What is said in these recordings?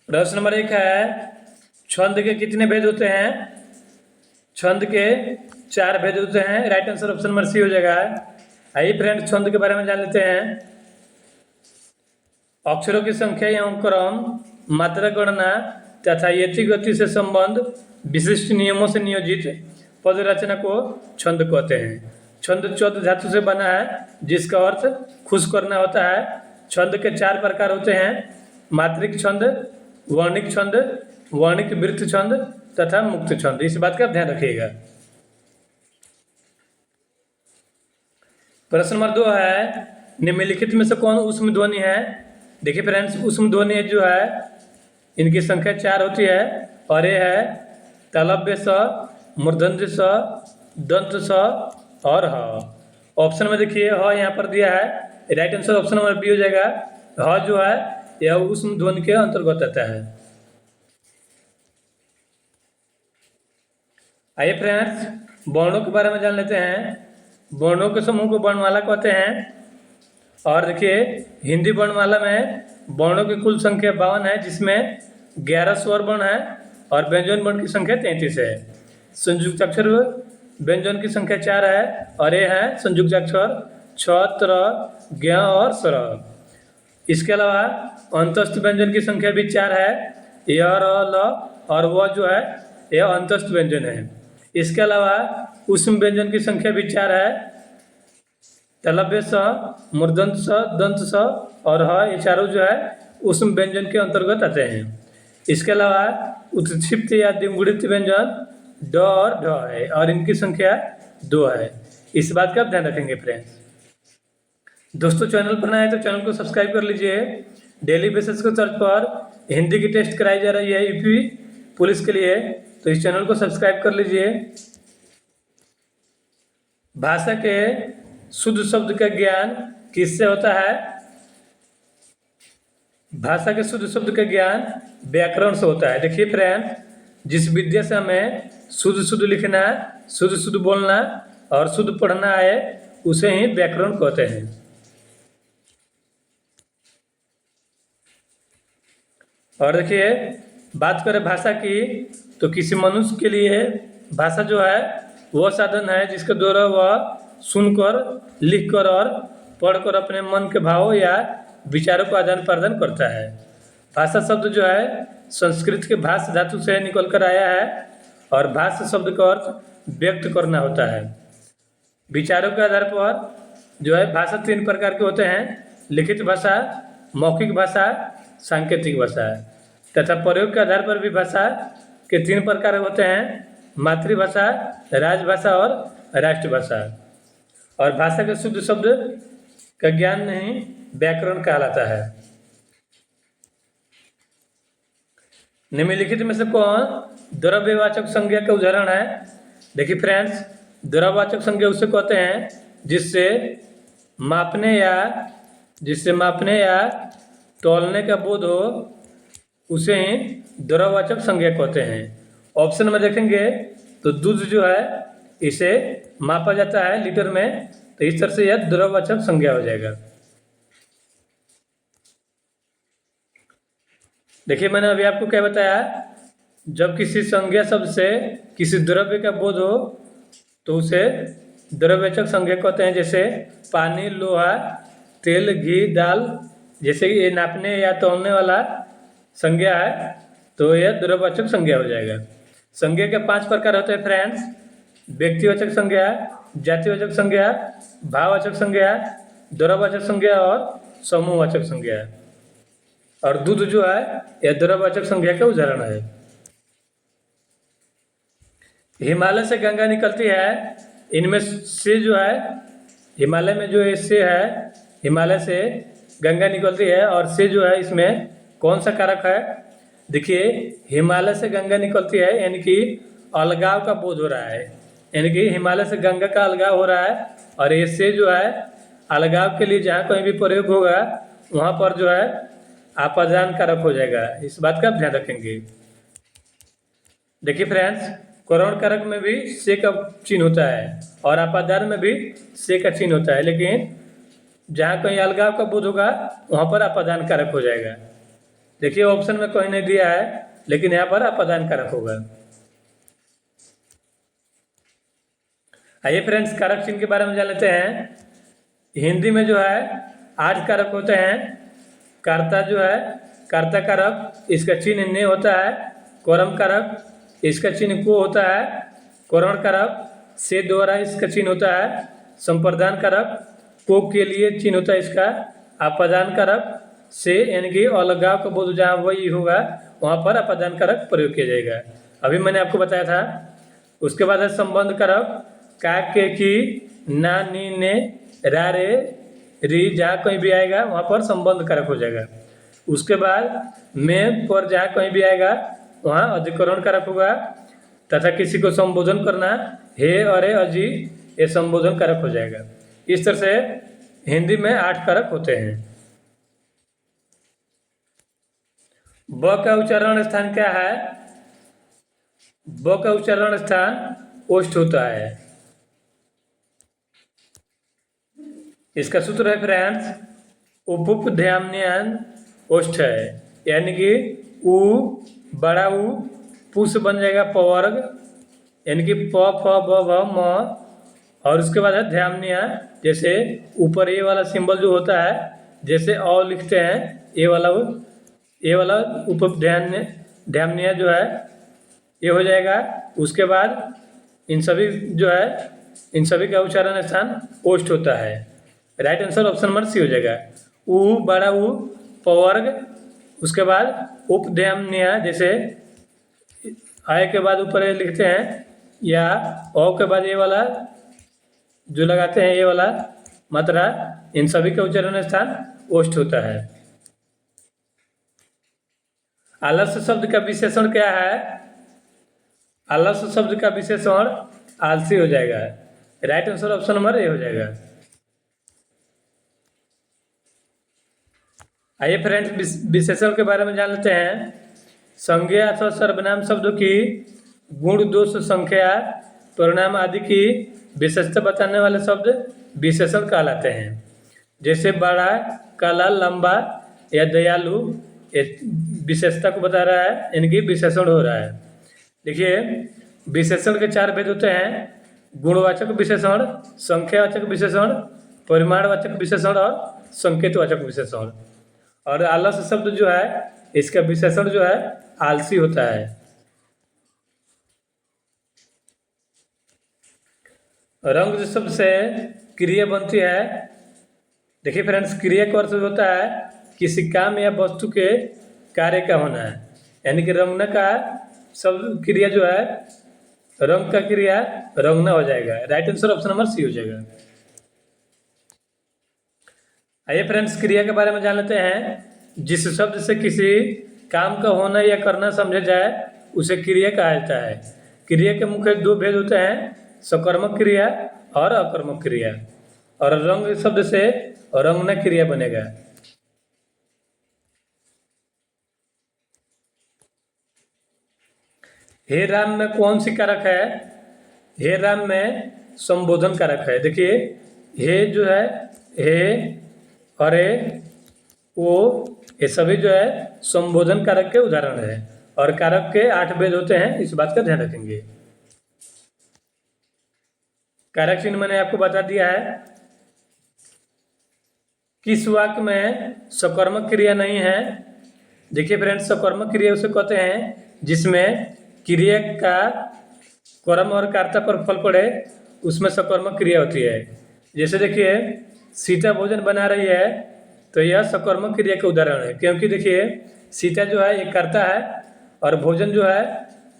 प्रश्न नंबर 1 है, छंद के कितने भेद होते हैं? छंद के 4 भेद होते हैं। Right answer option number C हो जाएगा। आइए फ्रेंड्स, छंद के बारे में जान लेते हैं। अक्षरों की संख्या एवं क्रम, मात्रा गणना तथा यति गति से संबंध, विशिष्ट नियमों से नियोजित पद रचना को छंद कहते हैं। छंद चौद धातु से बना है, जिसका अर्थ खुश करना होता है। छंद के 4 प्रकार होते हैं: मात्रिक छंद, वर्णिक छंद, वर्णिक वृत्त छंद तथा मुक्त छंद। इस बात का ध्यान रखिएगा। प्रश्न नंबर 2 है, निम्नलिखित में से कौन ऊष्म ध्वनि है? देखिए फ्रेंड्स, ऊष्म ध्वनि जो है इनकी संख्या 4 होती है और ये है तालव्य स, मूर्धन्य स, दंत स और ह। ऑप्शन में देखिए ह यहाँ पर दिया है। Right answer option number B हो जाएगा। ह जो है यह ऊष्म ध्वनि के अंतर्गत आता है। आइए फ्रेंड्स, वर्णों के बारे में जान लेते हैं। वर्णों के समूह को वर्णमाला कहते हैं। और देखिए, हिंदी वर्णमाला में वर्णों की कुल संख्या 52 है, जिसमें 11 स्वर वर्ण है और व्यंजन वर्ण की संख्या 33 है। संयुक्त अक्षर व्यंजन की संख्या 4 है और ये है संयुक्त अक्षर छ, त्र, ज्ञ और स्वर। इसके अलावा अंतस्थ व्यंजन की संख्या भी 4 है, य, र, ल और व जो है यह अंतस्थ व्यंजन है। इसके अलावा ऊष्म व्यंजन की संख्या भी 4 है, तालव्य स, मूर्धन्य स, दंत स और ह। ये चारों जो है ऊष्म व्यंजन के अंतर्गत आते हैं। इसके अलावा उत्क्षिप्त या द्विगुणित व्यंजन ड और ढ है और इनकी संख्या 2 है। इस बात का आप ध्यान रखेंगे फ्रेंड्स। दोस्तों, चैनल पर नए हैं तो चैनल को सब्सक्राइब कर लीजिए। डेली बेसिस के तर्ज पर हिंदी की टेस्ट कराई जा रही है यूपी पुलिस के लिए, तो इस चैनल को सब्सक्राइब कर लीजिए। भाषा के शुद्ध शब्द का ज्ञान किससे होता है? भाषा के शुद्ध शब्द का ज्ञान व्याकरण से होता है। देखिए फ्रेंड, जिस विद्या से हमें शुद्ध शुद्ध लिखना, शुद्ध शुद्ध बोलना और शुद्ध पढ़ना है, उसे ही व्याकरण कहते हैं। और देखिए, बात करें भाषा की, तो किसी मनुष्य के लिए भाषा जो है वह साधन है जिसके द्वारा वह सुनकर, लिखकर और पढ़कर अपने मन के भावों या विचारों को आदान प्रदान करता है। भाषा शब्द जो है संस्कृत के भाष धातु से निकल कर आया है और भाष शब्द का अर्थ व्यक्त करना होता है। विचारों के आधार पर जो है भाषा 3 प्रकार के होते हैं: लिखित भाषा, मौखिक भाषा, सांकेतिक भाषा। तथा प्रयोग के आधार पर भी भाषा के 3 प्रकार होते हैं: मातृभाषा, राजभाषा और राष्ट्रभाषा। और भाषा के शुद्ध शब्द का ज्ञान नहीं व्याकरण कहलाता है। निम्नलिखित में से कौन द्रव्यवाचक संज्ञा का उदाहरण है? देखिए फ्रेंड्स, द्रव्यवाचक संज्ञा उसे कहते हैं जिससे मापने या तौलने का बोध हो, उसे ही द्रव्यवाचक संज्ञा कहते हैं। ऑप्शन में देखेंगे तो दूध जो है इसे मापा जाता है लीटर में, तो इस तरह से यह द्रव्यवाचक संज्ञा हो जाएगा। देखिए, मैंने अभी आपको क्या बताया, जब किसी संज्ञा शब्द से किसी द्रव्य का बोध हो तो उसे द्रव्यवाचक संज्ञा कहते हैं। जैसे पानी, लोहा, तेल, घी, दाल, जैसे ये नापने या तौलने वाला संज्ञा है, तो यह द्रव्यवाचक संज्ञा हो जाएगा। संज्ञा के 5 प्रकार होते हैं फ्रेंड्स: व्यक्तिवाचक संज्ञा, जातिवाचक संज्ञा, भाववाचक संज्ञा, द्रव्यवाचक संज्ञा और समूहवाचक संज्ञा। और दूध जो है यह द्रव्यवाचक संज्ञा का उदाहरण है। हिमालय से गंगा निकलती है, इनमें से जो है हिमालय में जो से है, हिमालय से गंगा निकलती है और से जो है इसमें कौन सा कारक है? देखिए, हिमालय से गंगा निकलती है यानी कि अलगाव का बोध हो रहा है, यानी कि हिमालय से गंगा का अलगाव हो रहा है। और ये से जो है अलगाव के लिए जहाँ कहीं भी प्रयोग होगा वहाँ पर जो है आपादान कारक हो जाएगा। इस बात का ध्यान रखेंगे। देखिए फ्रेंड्स, करण कारक में भी से का चिन्ह होता है और आपादान में भी से का चिन्ह होता है, लेकिन जहाँ कहीं अलगाव का बोध होगा वहाँ पर अपादान कारक हो जाएगा। देखिए ऑप्शन में कहीं नहीं दिया है, लेकिन यहाँ पर अपादान कारक होगा। आइए फ्रेंड्स, कारक चिन्ह के बारे में जान लेते हैं। हिंदी में जो है 8 कारक होते हैं। कर्ता जो है, कर्ता कारक, इसका चिन्ह ने होता है। कोरम कारक, इसका चिन्ह को होता है। कोरण कारक से द्वारा इसका चिन्ह होता है। संप्रदान कारक को के लिए चिन्ह होता है इसका। अपादान कारक से यानी कि अलगाव का बोध जहाँ वही होगा वहाँ पर अपादान कारक प्रयोग किया जाएगा, अभी मैंने आपको बताया था। उसके बाद है संबंध कारक, का के की ना नी ने रा रे री जहाँ कहीं भी आएगा वहाँ पर संबंध कारक हो जाएगा। उसके बाद में पर जहाँ कहीं भी आएगा वहाँ अधिकरण कारक होगा। तथा किसी को संबोधन करना हे अरे अजी, ये संबोधन कारक हो जाएगा। इस तरह से हिंदी में 8 कारक होते हैं। ब का उच्चारण स्थान क्या है? ब का उच्चारण स्थान ओष्ठ होता है। इसका सूत्र है फ्रेंड्स, उपुप ध्यान ओष्ठ है, यानी कि उ बड़ा उ पुष बन जाएगा पवर्ग, यानी कि प फ ब भ म, और उसके बाद है ध्यामनिया, जैसे ऊपर ये वाला सिंबल जो होता है, जैसे अ लिखते हैं ये वाला उप ध्यामनिया जो है ये हो जाएगा। उसके बाद इन सभी का उच्चारण स्थान ओष्ठ होता है। Right answer option number C हो जाएगा। उ बड़ा उ पवर्ग, उसके बाद उपध्यामनिया, जैसे आय के बाद ऊपर लिखते हैं, या ओ के बाद ये वाला जो लगाते हैं ये वाला मात्रा, इन सभी का उच्चारण स्थान ओष्ठ होता है। आलस्य शब्द का विशेषण क्या है? आलस्य शब्द का विशेषण आलसी हो जाएगा। Right answer option number A हो जाएगा। आइए फ्रेंड्स, विशेषण के बारे में जान लेते हैं। संज्ञा अथवा सर्वनाम शब्दों की गुण दोष संख्या परिणाम आदि की विशेषता बताने वाले शब्द विशेषण कहलाते हैं। जैसे बड़ा, काला, लंबा या दयालु, ये विशेषता को बता रहा है, इनकी विशेषण हो रहा है। देखिए विशेषण के 4 भेद होते हैं: गुणवाचक विशेषण, संख्यावाचक विशेषण, परिमाणवाचक विशेषण और संकेतवाचक विशेषण। और आलस्य शब्द जो है इसका विशेषण जो है आलसी होता है। रंग शब्द से क्रिया बनती है। देखिए फ्रेंड्स, क्रिया का अर्थ होता है किसी काम या वस्तु के कार्य का होना है, यानी कि रंगना का शब्द क्रिया जो है, रंग का क्रिया रंगना हो जाएगा। Right answer option number C हो जाएगा। आइए फ्रेंड्स, क्रिया के बारे में जान लेते हैं। जिस शब्द से किसी काम का होना या करना समझा जाए उसे क्रिया कहा जाता है। क्रिया के मुख्य 2 भेद होते हैं: सकर्मक क्रिया और अकर्मक क्रिया। और रंग शब्द से रंगना क्रिया बनेगा। हे राम में कौन सी कारक है? हे राम में संबोधन कारक है। देखिए हे जो है, हे, अरे, वो, ये सभी जो है संबोधन कारक के उदाहरण है। और कारक के 8 भेद होते हैं, इस बात का ध्यान रखेंगे। कारक चिन्ह मैंने आपको बता दिया है। किस वाक्य में सकर्मक क्रिया नहीं है? देखिए फ्रेंड्स, सकर्मक क्रिया उसे कहते हैं जिसमें क्रिया का कर्म और कर्ता पर फल पड़े, उसमें सकर्मक क्रिया होती है। जैसे देखिए सीता भोजन बना रही है, तो यह सकर्मक क्रिया का उदाहरण है, क्योंकि देखिए सीता जो है ये कर्ता है और भोजन जो है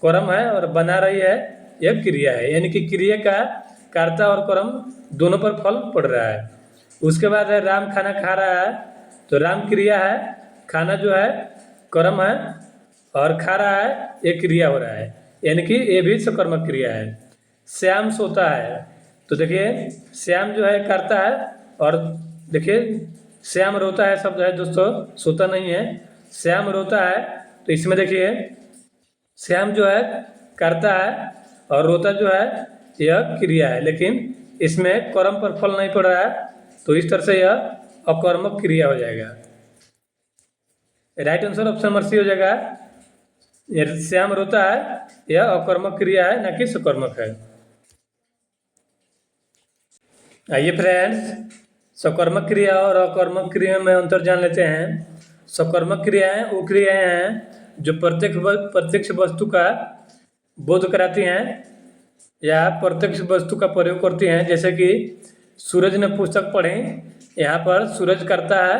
कर्म है और बना रही है यह क्रिया है, यानी कि क्रिया का कर्ता और कर्म दोनों पर फल पड़ रहा है। उसके बाद है राम खाना खा रहा है, तो राम क्रिया है, खाना जो है कर्म है और खा रहा है ये क्रिया हो रहा है, यानी कि ये भी सकर्मक क्रिया है। श्याम सोता है, तो देखिए श्याम जो है कर्ता है और देखिए श्याम रोता है शब्द है दोस्तों, सोता नहीं है। श्याम रोता है, तो इसमें देखिए श्याम जो है कर्ता है और रोता जो है यह क्रिया है, लेकिन इसमें कर्म पर फल नहीं पड़ रहा है, तो इस तरह से यह अकर्मक क्रिया हो जाएगा। Right answer option number C हो जाएगा। श्याम रोता है, यह अकर्मक क्रिया है, न कि सकर्मक है। आइए फ्रेंड्स, सकर्मक क्रिया और अकर्मक क्रिया में अंतर जान लेते हैं। सकर्मक क्रियाएं वो क्रियाएं हैं जो प्रत्यक्ष वस्तु का बोध कराती हैं या प्रत्यक्ष वस्तु का प्रयोग करती हैं। जैसे कि सूरज ने पुस्तक पढ़ी, यहाँ पर सूरज करता है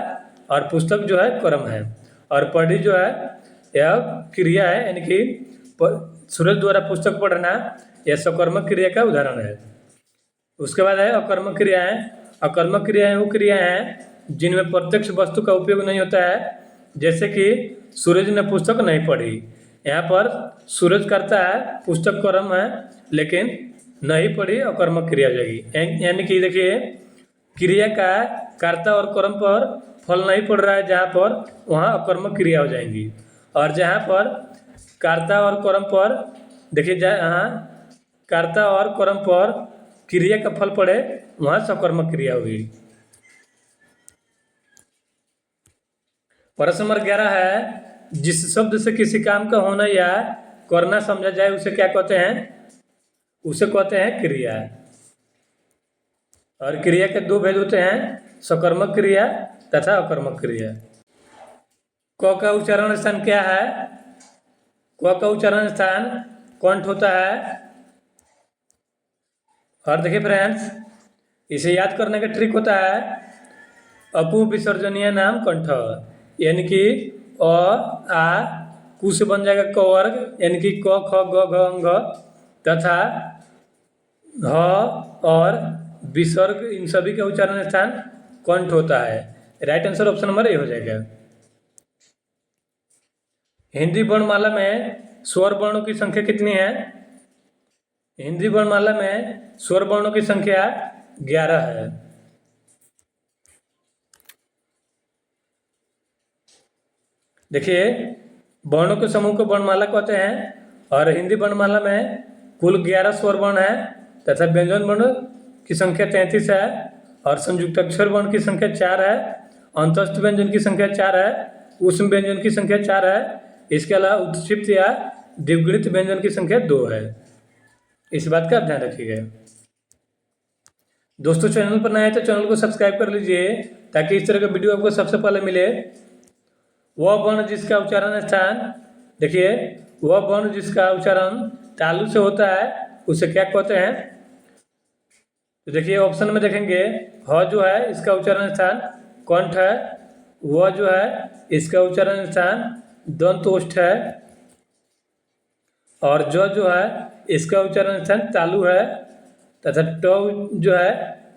और पुस्तक जो है कर्म है, और पढ़ी जो है यह क्रिया है, यानी कि सूरज द्वारा पुस्तक पढ़ना यह सकर्मक क्रिया का उदाहरण है। उसके बाद है अकर्मक क्रियाएं। अकर्मक क्रियाएं वो क्रियाएं हैं जिनमें प्रत्यक्ष वस्तु का उपयोग नहीं होता है। जैसे कि सूरज ने पुस्तक नहीं पढ़ी, यहाँ पर सूरज करता है, पुस्तक कर्म है, लेकिन नहीं पढ़ी अकर्मक क्रिया हो जाएगी। यानी कि देखिए, क्रिया का कर्ता और कर्म पर फल नहीं पड़ रहा है जहाँ पर, वहाँ अकर्मक क्रिया हो जाएंगी। और जहाँ पर कर्ता और कर्म पर देखिए, जहाँ कर्ता और कर्म पर क्रिया का फल पड़े, वहाँ सकर्मक क्रिया होगी। प्रश्न नंबर 11 है, जिस शब्द से किसी काम का होना या करना समझा जाए उसे क्या कहते हैं? उसे कहते हैं क्रिया। और क्रिया के दो भेद होते हैं, सकर्मक क्रिया तथा अकर्मक क्रिया। क का उच्चारण स्थान क्या है? क का उच्चारण स्थान कंठ होता है। और देखिए फ्रेंड्स, इसे याद करने का ट्रिक होता है अपु विसर्जनीय नाम कंठ, यानी कि अ आ कु से बन जाएगा क वर्ग, यानी कि क ख ग घ अंग, तथा ह और विसर्ग, इन सभी का उच्चारण स्थान कंठ होता है। Right answer option number A हो जाएगा। हिंदी वर्णमाला में स्वर वर्णों की संख्या कितनी है? हिंदी वर्णमाला में स्वर वर्णों की संख्या 11 है। देखिए, वर्णों के समूह को वर्णमाला कहते हैं, और हिंदी वर्णमाला में कुल 11 स्वर वर्ण है, तथा व्यंजन वर्ण की संख्या 33 है, और संयुक्ताक्षर वर्ण की संख्या 4 है, अंतस्थ व्यंजन की संख्या 4 है, ऊष्म व्यंजन की संख्या 4 है। इसके अलावा उत्क्षिप्त या द्विगुणित व्यंजन की संख्या 2 है। इस बात का आप ध्यान रखिएगा। दोस्तों, चैनल पर नए हैं तो चैनल को सब्सक्राइब कर लीजिए, ताकि इस तरह का वीडियो आपको सबसे पहले मिले। वह वर्ण जिसका उच्चारण स्थान, देखिए, वह वर्ण जिसका उच्चारण तालु से होता है उसे क्या कहते हैं? तो देखिए, ऑप्शन में देखेंगे, ह जो है इसका उच्चारण स्थान कंठ है, वह जो है इसका उच्चारण स्थान दंत ओष्ठ है, और जो है इसका उच्चारण स्थान तालु है, तथा ट जो है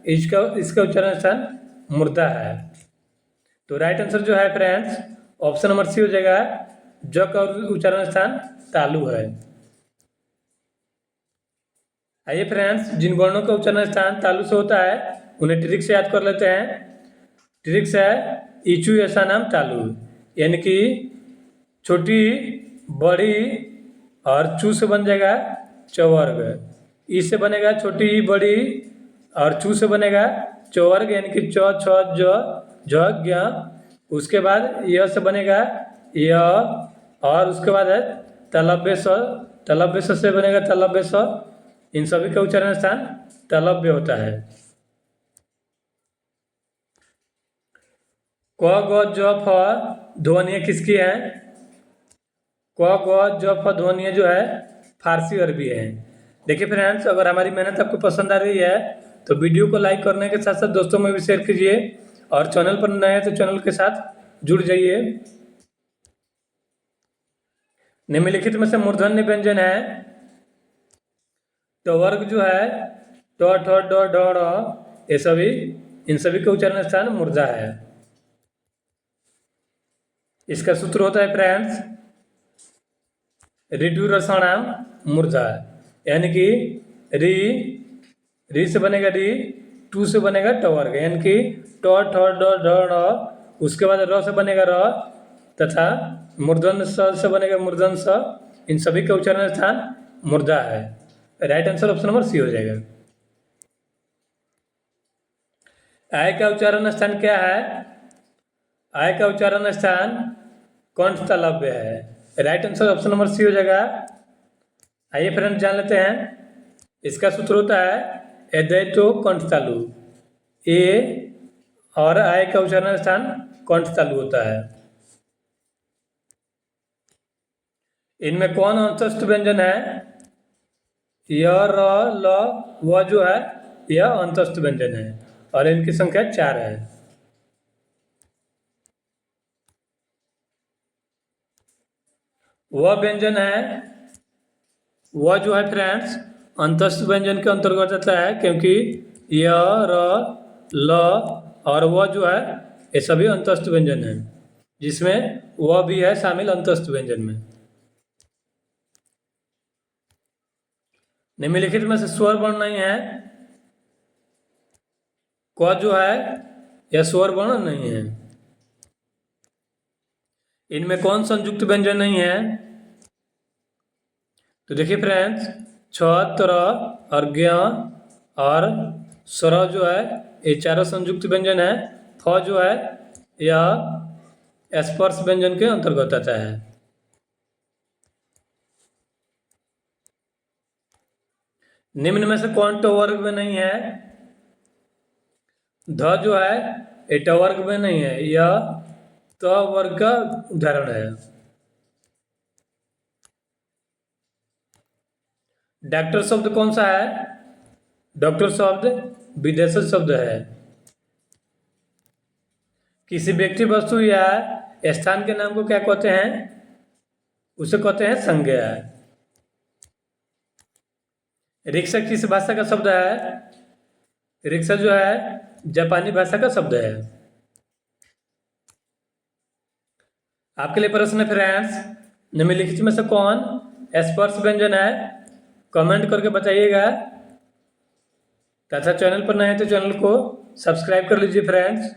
इसका उच्चारण स्थान मुर्दा है। तो राइट आंसर जो है फ्रेंड्स, ऑप्शन नंबर सी हो जाएगा, ज का उच्चारण स्थान तालु है। आइए फ्रेंड्स, जिन वर्णों का उच्चारण स्थान तालु से होता है उन्हें ट्रिक से याद कर लेते हैं। ट्रिक्स है इचू ऐसा नाम तालु, यानी कि छोटी बड़ी और चू से बन जाएगा चौवर्ग, ई से बनेगा छोटी बड़ी, और चू से बनेगा चौवर्ग, यानी कि च छ ज ज्ञ। उसके बाद य से बनेगा य, और उसके बाद है तलव्य स, तलव्य स से बनेगा तलव्य स। इन सभी का उच्चारण स्थान तलव्य होता है। क ग ज फ ध्वनियाँ किसकी है? क ग ज फ ध्वनियाँ जो है फारसी अरबी है। देखिए फ्रेंड्स, अगर हमारी मेहनत आपको पसंद आ रही है तो वीडियो को लाइक करने के साथ साथ दोस्तों में भी शेयर कीजिए, और चैनल पर नए हैं तो चैनल के साथ जुड़ जाइए। निम्नलिखित में से मूर्धन्य व्यंजन है, तो वर्ग जो है ट ठ ड ढ ढ़, ये सभी, इन सभी का उच्चारण स्थान मूर्धा है। इसका सूत्र होता है फ्रेंड्स ऋतु रसाणाम मूर्धा, यानी कि री से बनेगा री, टू से बनेगा ट वर्ग, यानी कि ट ठ ड ढ ढ़, उसके बाद र से बनेगा र, तथा मूर्धन स से बनेगा मूर्धन स। इन सभी का उच्चारण स्थान मूर्धा है। Right answer option number C हो जाएगा। आय का उच्चारण स्थान क्या है? आय का उच्चारण स्थान कंठतालव्य है। Right answer option number C हो जाएगा। आइए फ्रेंड्स जान लेते हैं, इसका सूत्र होता है एदैतो कंठतालु। ए और आय का उच्चारण स्थान कंठतालु होता है। इनमें कौन अंतस्थ व्यंजन है? य, र, ल, व जो है यह अंतस्थ व्यंजन है और इनकी संख्या 4 है। वह व्यंजन है, वह जो है फ्रेंड्स अंतस्थ व्यंजन के अंतर्गत आता है, क्योंकि य, र, ल और वह जो है ये सभी अंतस्थ व्यंजन हैं, जिसमें वह भी है शामिल अंतस्थ व्यंजन में। निम्नलिखित में से स्वर वर्ण नहीं है। क जो है यह स्वर वर्ण नहीं है। इनमें कौन संयुक्त व्यंजन नहीं है? तो देखिए फ्रेंड्स, छ, त्र और ज्ञ और स्वर जो है ये चारों संयुक्त व्यंजन है। फ जो है यह स्पर्श व्यंजन के अंतर्गत आता है। निम्न में से कौन ट वर्ग में नहीं है? ध जो है ये ट वर्ग में नहीं है, यह त वर्ग का उदाहरण है। डॉक्टर शब्द कौन सा है? डॉक्टर शब्द विदेशी शब्द है। किसी व्यक्ति, वस्तु या स्थान के नाम को क्या कहते हैं? उसे कहते हैं संज्ञा। रिक्शा किस भाषा का शब्द है? रिक्शा जो है जापानी भाषा का शब्द है। आपके लिए प्रश्न है फ्रेंड्स, निम्नलिखित में से कौन स्पर्श व्यंजन है? कमेंट करके बताइएगा। तथा चैनल पर नए हैं तो चैनल को सब्सक्राइब कर लीजिए फ्रेंड्स।